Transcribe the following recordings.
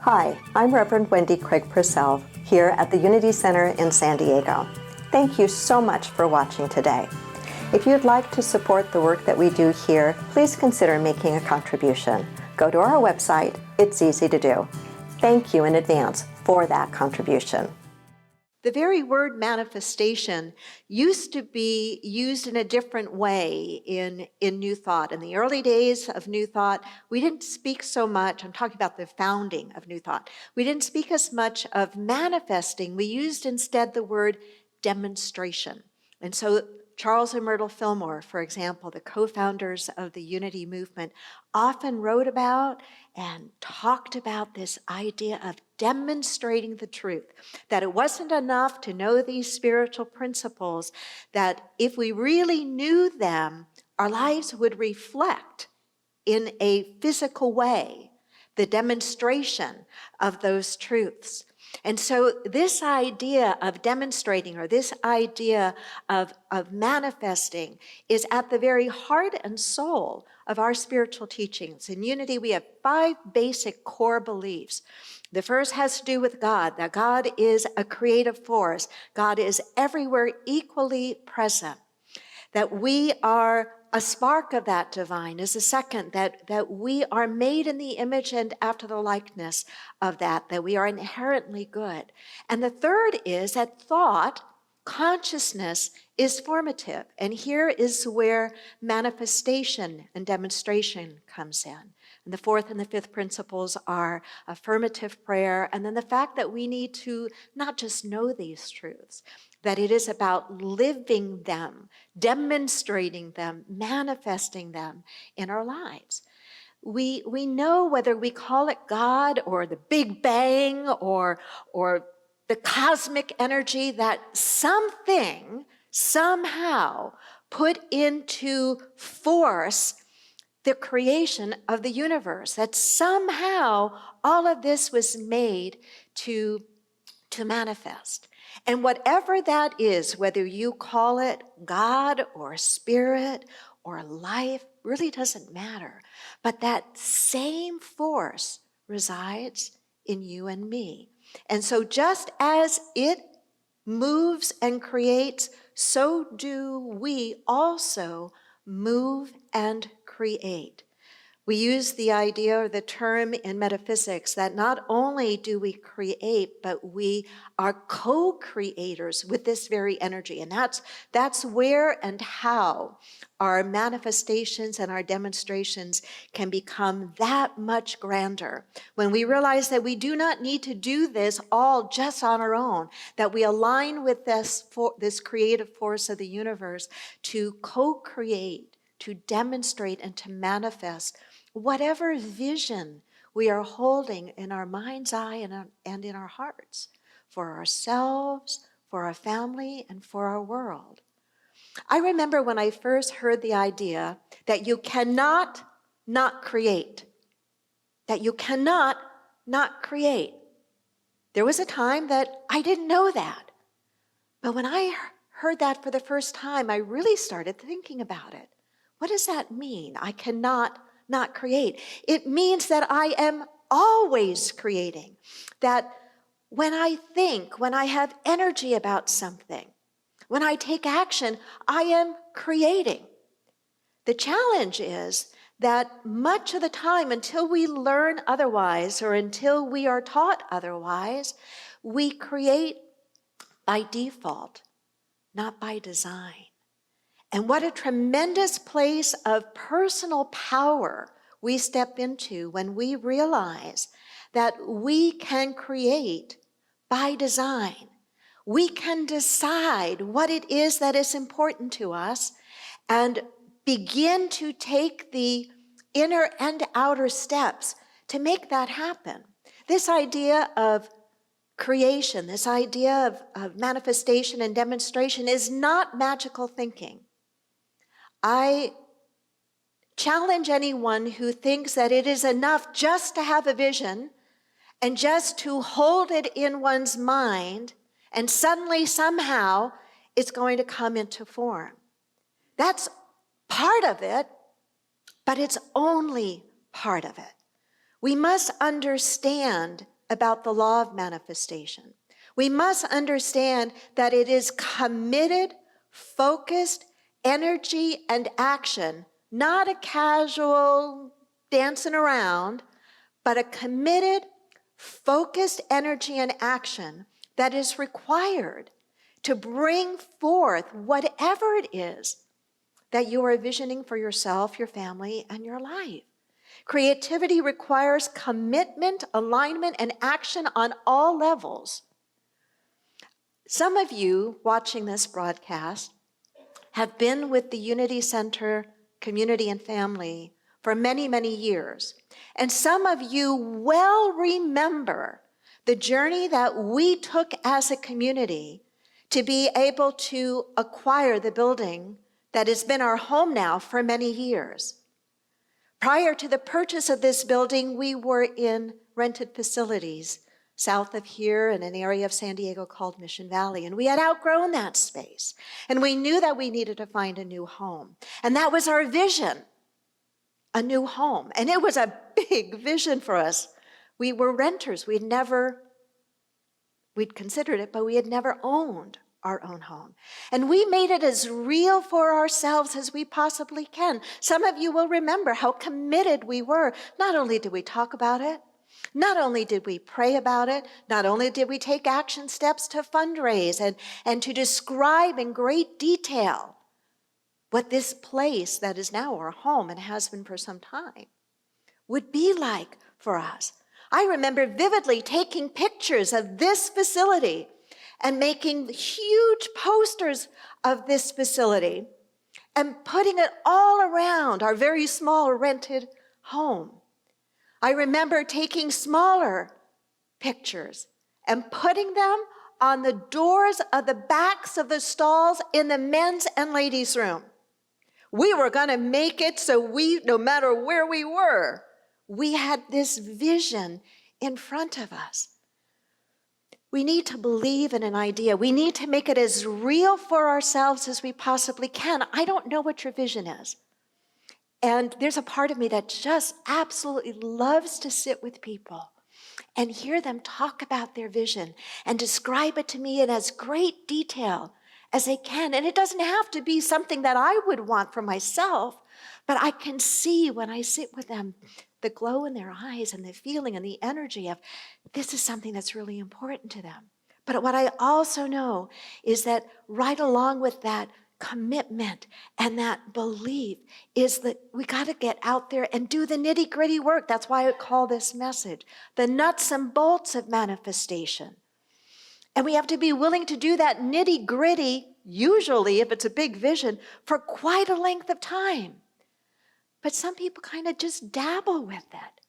Hi, I'm Reverend Wendy Craig-Purcell here at the Unity Center in San Diego. Thank you so much for watching today. If you'd like to support the work that we do here, please consider making a contribution. Go to our website. It's easy to do. Thank you in advance for that contribution. The very word manifestation used to be used in a different way in New Thought. In the early days of New Thought, we didn't speak so much, I'm talking about the founding of New Thought, we didn't speak as much of manifesting. We used instead the word demonstration. And so Charles and Myrtle Fillmore, for example, the co-founders of the Unity movement, often wrote about and talked about this idea of demonstrating the truth, that it wasn't enough to know these spiritual principles, that if we really knew them, our lives would reflect in a physical way the demonstration of those truths. And so this idea of demonstrating, or this idea of manifesting, is at the very heart and soul of our spiritual teachings. In Unity, we have 5 basic core beliefs. The first has to do with God, that God is a creative force. God is everywhere equally present. That we are a spark of that divine is the second, that we are made in the image and after the likeness of that we are inherently good. And the third is that thought, consciousness, is formative. And here is where manifestation and demonstration comes in. And the fourth and the fifth principles are affirmative prayer, and then the fact that we need to not just know these truths, that it is about living them, demonstrating them, manifesting them in our lives. We know, whether we call it God or the Big Bang or the cosmic energy, that something somehow put into force the creation of the universe, that somehow all of this was made to manifest. And whatever that is, whether you call it God or spirit or life, really doesn't matter. But that same force resides in you and me. And so just as it moves and creates, so do we also move and create. We use the idea or the term in metaphysics that not only do we create, but we are co-creators with this very energy. And that's where and how our manifestations and our demonstrations can become that much grander. When we realize that we do not need to do this all just on our own, that we align with this creative force of the universe to co-create, to demonstrate, and to manifest whatever vision we are holding in our mind's eye and in our hearts, for ourselves, for our family, and for our world. I remember when I first heard the idea that you cannot not create, that you cannot not create. There was a time that I didn't know that. But when I heard that for the first time, I really started thinking about it. What does that mean? I cannot not create. It means that I am always creating. That when I think, when I have energy about something, when I take action, I am creating. The challenge is that much of the time, until we learn otherwise or until we are taught otherwise, we create by default, not by design. And what a tremendous place of personal power we step into when we realize that we can create by design. We can decide what it is that is important to us and begin to take the inner and outer steps to make that happen. This idea of creation, this idea of manifestation and demonstration is not magical thinking. I challenge anyone who thinks that it is enough just to have a vision and just to hold it in one's mind and suddenly, somehow, it's going to come into form. That's part of it, but it's only part of it. We must understand about the law of manifestation. We must understand that it is committed, focused energy and action, not a casual dancing around, but a committed, focused energy and action that is required to bring forth whatever it is that you are envisioning for yourself, your family, and your life. Creativity requires commitment, alignment, and action on all levels. Some of you watching this broadcast have been with the Unity Center community and family for many, many years. And some of you well remember the journey that we took as a community to be able to acquire the building that has been our home now for many years. Prior to the purchase of this building, we were in rented facilities south of here in an area of San Diego called Mission Valley. And we had outgrown that space. And we knew that we needed to find a new home. And that was our vision, a new home. And it was a big vision for us. We were renters. We'd considered it, but we had never owned our own home. And we made it as real for ourselves as we possibly can. Some of you will remember how committed we were. Not only did we talk about it, not only did we pray about it, not only did we take action steps to fundraise and to describe in great detail what this place that is now our home and has been for some time would be like for us. I remember vividly taking pictures of this facility and making huge posters of this facility and putting it all around our very small rented home. I remember taking smaller pictures and putting them on the doors of the backs of the stalls in the men's and ladies' room. We were going to make it so no matter where we were, we had this vision in front of us. We need to believe in an idea. We need to make it as real for ourselves as we possibly can. I don't know what your vision is. And there's a part of me that just absolutely loves to sit with people and hear them talk about their vision and describe it to me in as great detail as they can. And it doesn't have to be something that I would want for myself, but I can see when I sit with them the glow in their eyes and the feeling and the energy of this is something that's really important to them. But what I also know is that right along with that commitment and that belief is that we got to get out there and do the nitty-gritty work. That's why I call this message the nuts and bolts of manifestation. And we have to be willing to do that nitty-gritty, usually if it's a big vision, for quite a length of time. But some people kind of just dabble with it.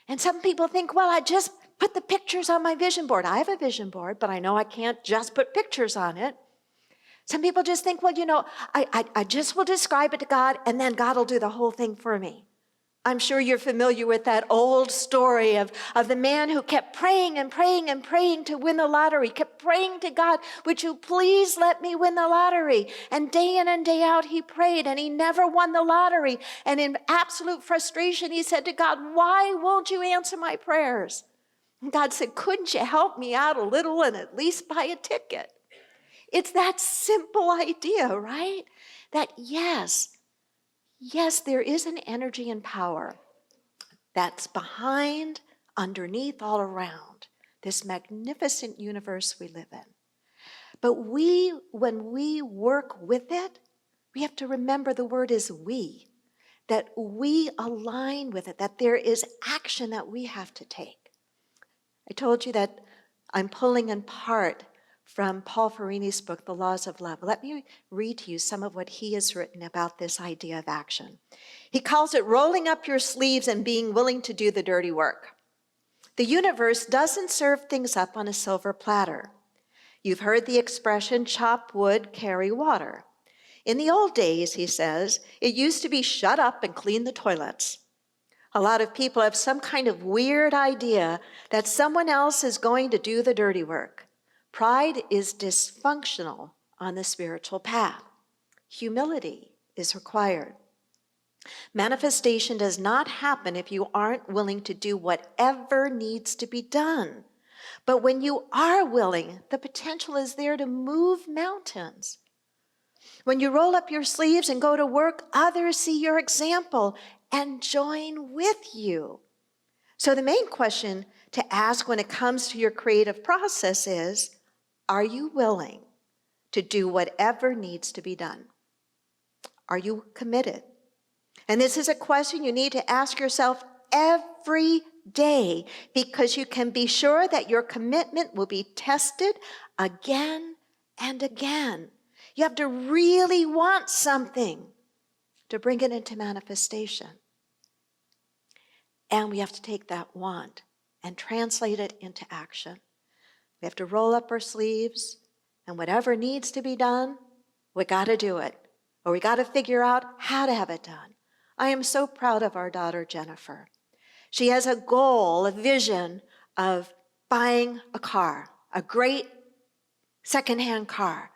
And some people think, well, I just put the pictures on my vision board. I have a vision board, but I know I can't just put pictures on it. Some people just think, well, I just will describe it to God, and then God will do the whole thing for me. I'm sure you're familiar with that old story of the man who kept praying and praying and praying to win the lottery, kept praying to God, would you please let me win the lottery? And day in and day out he prayed, and he never won the lottery. And in absolute frustration, he said to God, why won't you answer my prayers? And God said, couldn't you help me out a little and at least buy a ticket? It's that simple idea, right? That yes, there is an energy and power that's behind, underneath, all around this magnificent universe we live in. But when we work with it, we have to remember the word is we, that we align with it, that there is action that we have to take. I told you that I'm pulling in part from Paul Farini's book, The Laws of Love. Let me read to you some of what he has written about this idea of action. He calls it rolling up your sleeves and being willing to do the dirty work. The universe doesn't serve things up on a silver platter. You've heard the expression, chop wood, carry water. In the old days, he says, it used to be shut up and clean the toilets. A lot of people have some kind of weird idea that someone else is going to do the dirty work. Pride is dysfunctional on the spiritual path. Humility is required. Manifestation does not happen if you aren't willing to do whatever needs to be done But when you are willing, the potential is there to move mountains. When you roll up your sleeves and go to work, others see your example and join with you. So the main question to ask when it comes to your creative process is, are you willing to do whatever needs to be done? Are you committed? And this is a question you need to ask yourself every day, because you can be sure that your commitment will be tested again and again. You have to really want something to bring it into manifestation. And we have to take that want and translate it into action. We have to roll up our sleeves, and whatever needs to be done, we got to do it, or we got to figure out how to have it done. I am so proud of our daughter, Jennifer. She has a goal, a vision of buying a car, a great secondhand car.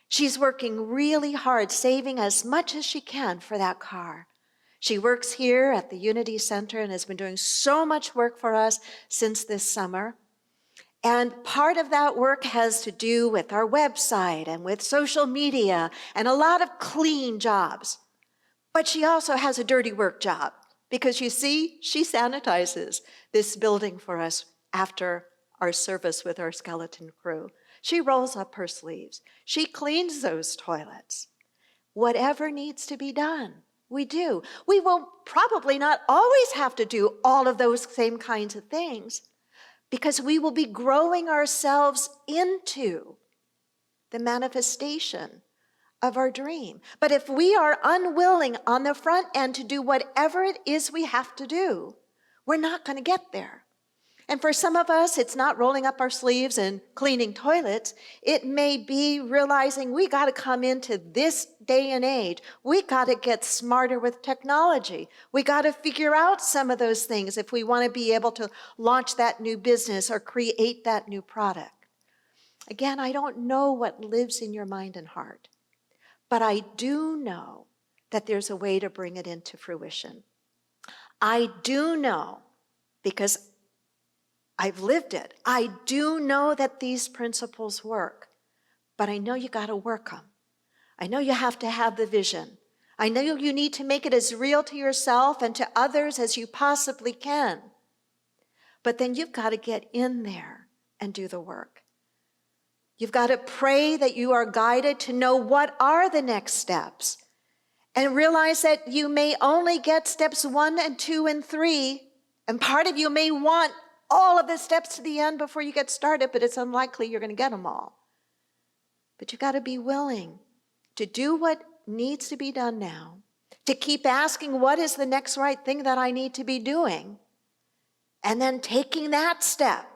She's working really hard, saving as much as she can for that car. She works here at the Unity Center and has been doing so much work for us since this summer. And part of that work has to do with our website and with social media and a lot of clean jobs. But she also has a dirty work job because, you see, she sanitizes this building for us after our service with our skeleton crew. She rolls up her sleeves. She cleans those toilets. Whatever needs to be done, we do. We will probably not always have to do all of those same kinds of things, because we will be growing ourselves into the manifestation of our dream. But if we are unwilling on the front end to do whatever it is we have to do, we're not going to get there. And for some of us, it's not rolling up our sleeves and cleaning toilets. It may be realizing we got to come into this day and age. We got to get smarter with technology. We got to figure out some of those things if we want to be able to launch that new business or create that new product. Again, I don't know what lives in your mind and heart, but I do know that there's a way to bring it into fruition. I do know, because I've lived it. I do know that these principles work, but I know you got to work them. I know you have to have the vision. I know you need to make it as real to yourself and to others as you possibly can. But then you've got to get in there and do the work. You've got to pray that you are guided to know what are the next steps, and realize that you may only get steps 1 and 2 and 3, and part of you may want all of the steps to the end before you get started, but it's unlikely you're going to get them all. But you got to be willing to do what needs to be done now, to keep asking what is the next right thing that I need to be doing, and then taking that step.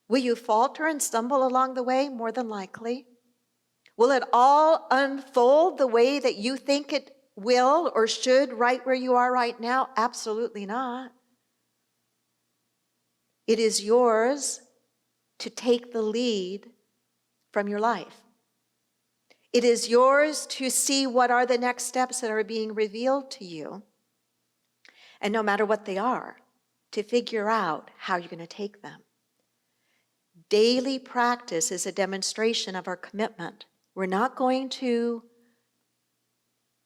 Will you falter and stumble along the way? More than likely. Will it all unfold the way that you think it will or should right where you are right now? Absolutely not. It is yours to take the lead from your life. It is yours to see what are the next steps that are being revealed to you. And no matter what they are, to figure out how you're going to take them. Daily practice is a demonstration of our commitment. We're not going to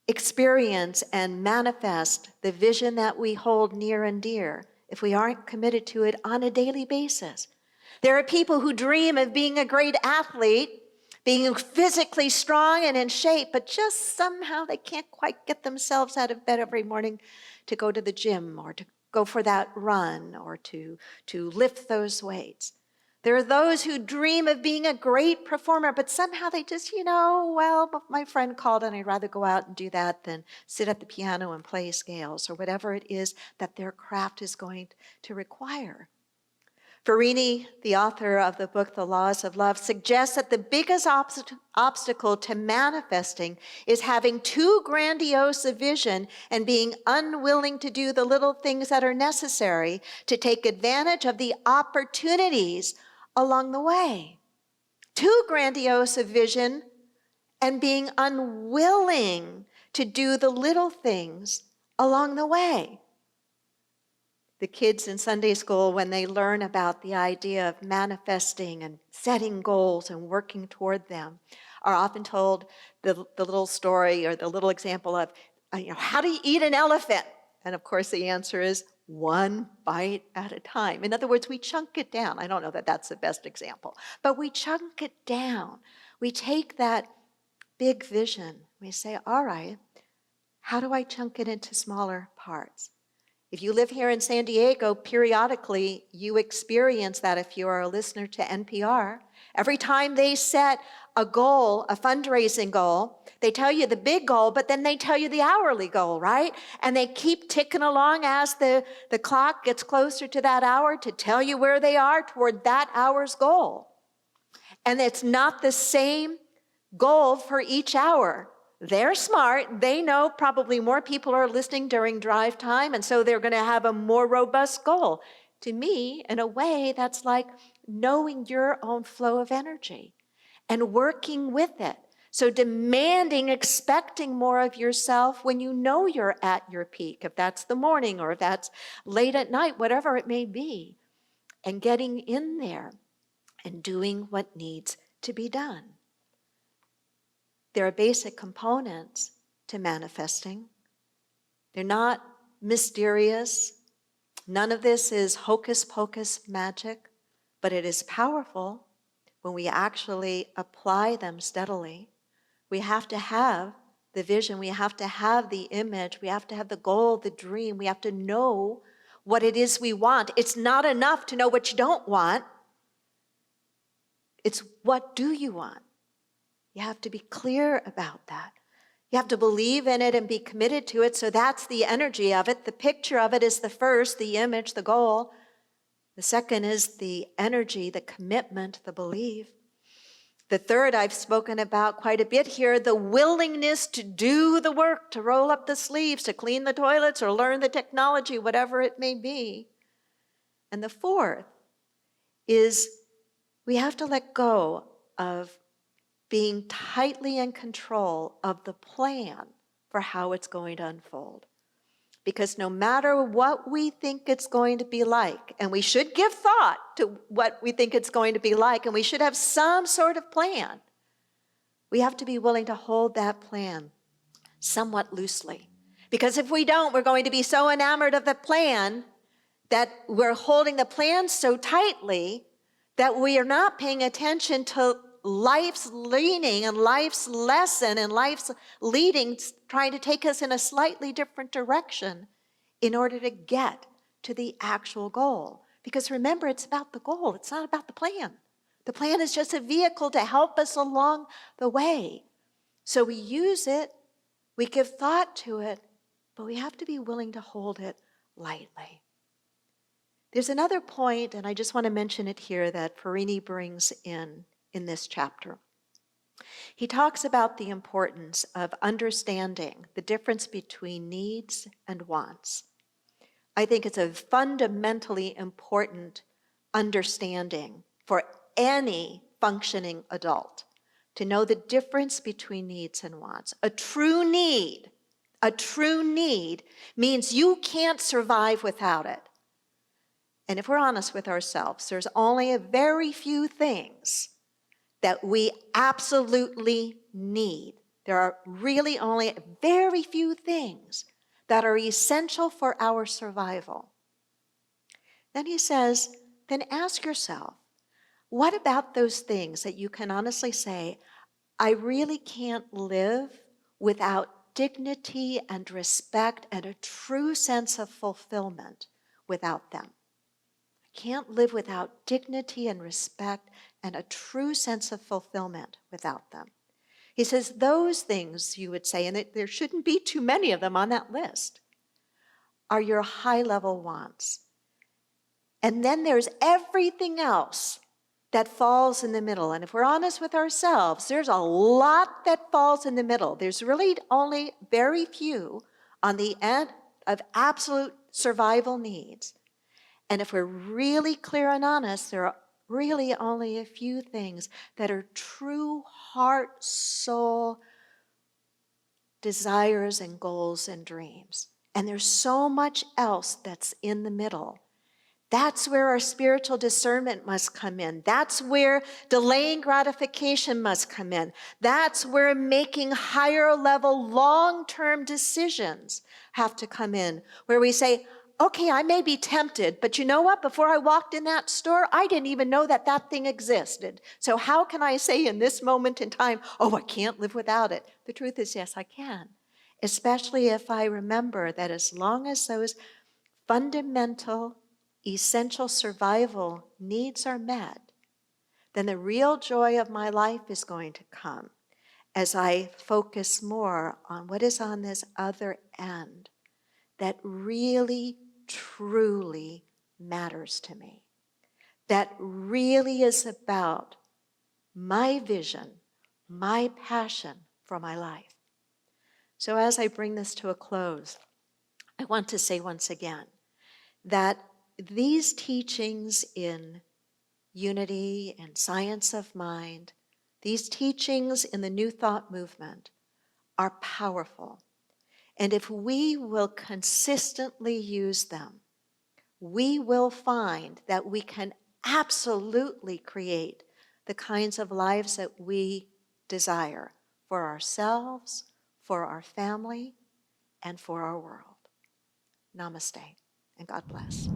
experience and manifest the vision that we hold near and dear if we aren't committed to it on a daily basis. There are people who dream of being a great athlete, being physically strong and in shape, but just somehow they can't quite get themselves out of bed every morning to go to the gym or to go for that run or to lift those weights. There are those who dream of being a great performer, but somehow they just, my friend called and I'd rather go out and do that than sit at the piano and play scales or whatever it is that their craft is going to require. Farini, the author of the book, The Laws of Love, suggests that the biggest obstacle to manifesting is having too grandiose a vision and being unwilling to do the little things that are necessary to take advantage of the opportunities along the way. Too grandiose a vision and being unwilling to do the little things along the way. the kids in Sunday school, when they learn about the idea of manifesting and setting goals and working toward them, are often told the little story or the little example of, how do you eat an elephant? And of course, the answer is one bite at a time. In other words, we chunk it down. I don't know that that's the best example, but we chunk it down. We take that big vision. We say, all right, how do I chunk it into smaller parts? If you live here in San Diego, periodically you experience that if you are a listener to NPR. Every time they set a goal, a fundraising goal, they tell you the big goal, but then they tell you the hourly goal, right? And they keep ticking along as the clock gets closer to that hour to tell you where they are toward that hour's goal. And it's not the same goal for each hour. They're smart. They know probably more people are listening during drive time, and so they're going to have a more robust goal. To me, in a way, that's like knowing your own flow of energy and working with it. So demanding, expecting more of yourself when you know you're at your peak, if that's the morning or if that's late at night, whatever it may be, and getting in there and doing what needs to be done. There are basic components to manifesting. They're not mysterious. None of this is hocus pocus magic, but it is powerful when we actually apply them steadily. We have to have the vision, we have to have the image, we have to have the goal, the dream, we have to know what it is we want. It's not enough to know what you don't want. It's what do you want? You have to be clear about that. You have to believe in it and be committed to it. So that's the energy of it. The picture of it is the first, the image, the goal. The second is the energy, the commitment, the belief. The third I've spoken about quite a bit here, the willingness to do the work, to roll up the sleeves, to clean the toilets or learn the technology, whatever it may be. And the fourth is we have to let go of being tightly in control of the plan for how it's going to unfold. Because no matter what we think it's going to be like, and we should give thought to what we think it's going to be like, and we should have some sort of plan, we have to be willing to hold that plan somewhat loosely. Because if we don't, we're going to be so enamored of the plan that we're holding the plan so tightly that we are not paying attention to life's leaning and life's lesson and life's leading, trying to take us in a slightly different direction in order to get to the actual goal. Because remember, it's about the goal. It's not about the plan. The plan is just a vehicle to help us along the way. So we use it, we give thought to it, but we have to be willing to hold it lightly. There's another point, and I just want to mention it here, that Farini brings in this chapter. He talks about the importance of understanding the difference between needs and wants. I think it's a fundamentally important understanding for any functioning adult to know the difference between needs and wants. A true need means you can't survive without it. And if we're honest with ourselves, there's only a very few things that we absolutely need. There are really only very few things that are essential for our survival. Then he says, then ask yourself, what about those things that you can honestly say, I really can't live without dignity and respect and a true sense of fulfillment without them? Can't live without dignity and respect and a true sense of fulfillment without them. He says those things, you would say, and there shouldn't be too many of them on that list, are your high-level wants. And then there's everything else that falls in the middle. And if we're honest with ourselves, there's a lot that falls in the middle. There's really only very few on the end of absolute survival needs. And if we're really clear and honest, there are really only a few things that are true heart, soul desires and goals and dreams. And there's so much else that's in the middle. That's where our spiritual discernment must come in. That's where delaying gratification must come in. That's where making higher level long-term decisions have to come in, where we say, okay, I may be tempted, but you know what? Before I walked in that store, I didn't even know that that thing existed. So how can I say in this moment in time, oh, I can't live without it? The truth is, yes, I can. Especially if I remember that as long as those fundamental, essential survival needs are met, then the real joy of my life is going to come as I focus more on what is on this other end that really, truly matters to me, that really is about my vision, my passion for my life. So as I bring this to a close, I want to say once again that these teachings in unity and science of mind, these teachings in the New Thought movement are powerful. And if we will consistently use them, we will find that we can absolutely create the kinds of lives that we desire for ourselves, for our family, and for our world. Namaste, and God bless.